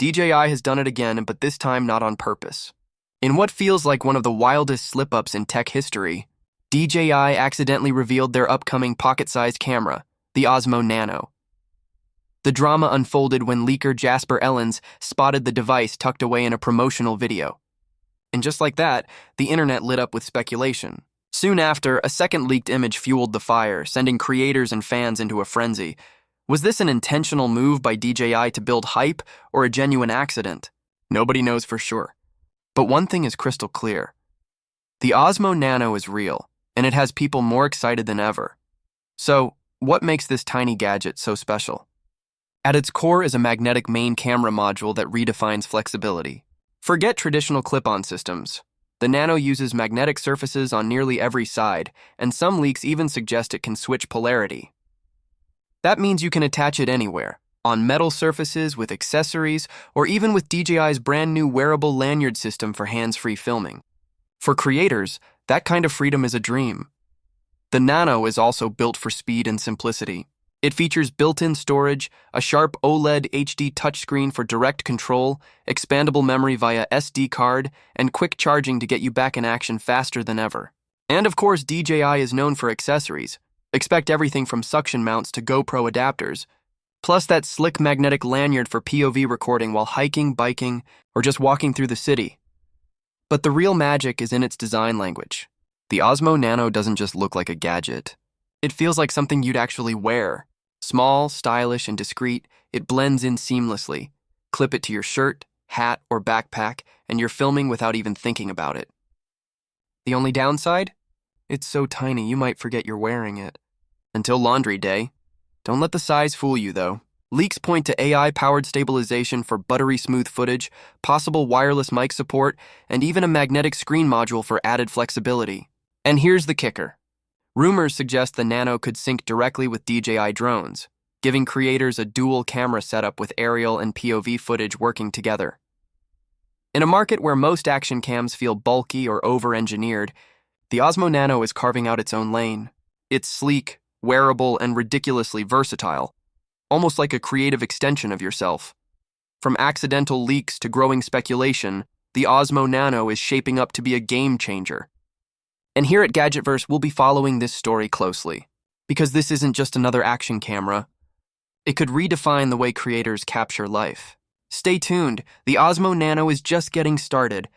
DJI has done it again, but this time not on purpose. In what feels like one of the wildest slip-ups in tech history, DJI accidentally revealed their upcoming pocket-sized camera, the Osmo Nano. The drama unfolded when leaker Jasper Ellens spotted the device tucked away in a promotional video. And just like that, the internet lit up with speculation. Soon after, a second leaked image fueled the fire, sending creators and fans into a frenzy. Was this an intentional move by DJI to build hype or a genuine accident? Nobody knows for sure. But one thing is crystal clear. The Osmo Nano is real, and it has people more excited than ever. So, what makes this tiny gadget so special? At its core is a magnetic main camera module that redefines flexibility. Forget traditional clip-on systems. The Nano uses magnetic surfaces on nearly every side, and some leaks even suggest it can switch polarity. That means you can attach it anywhere, on metal surfaces, with accessories, or even with DJI's brand new wearable lanyard system for hands-free filming. For creators, that kind of freedom is a dream. The Nano is also built for speed and simplicity. It features built-in storage, a sharp OLED HD touchscreen for direct control, expandable memory via SD card, and quick charging to get you back in action faster than ever. And of course, DJI is known for accessories. Expect everything from suction mounts to GoPro adapters, plus that slick magnetic lanyard for POV recording while hiking, biking, or just walking through the city. But the real magic is in its design language. The Osmo Nano doesn't just look like a gadget. It feels like something you'd actually wear. Small, stylish, and discreet, it blends in seamlessly. Clip it to your shirt, hat, or backpack, and you're filming without even thinking about it. The only downside? It's so tiny you might forget you're wearing it. Until laundry day. Don't let the size fool you, though. Leaks point to AI-powered stabilization for buttery smooth footage, possible wireless mic support, and even a magnetic screen module for added flexibility. And here's the kicker. Rumors suggest the Nano could sync directly with DJI drones, giving creators a dual camera setup with aerial and POV footage working together. In a market where most action cams feel bulky or over-engineered, the Osmo Nano is carving out its own lane. It's sleek, wearable, and ridiculously versatile, almost like a creative extension of yourself. From accidental leaks to growing speculation, the Osmo Nano is shaping up to be a game changer. And here at Gadgetverse, we'll be following this story closely, because this isn't just another action camera. It could redefine the way creators capture life. Stay tuned, the Osmo Nano is just getting started,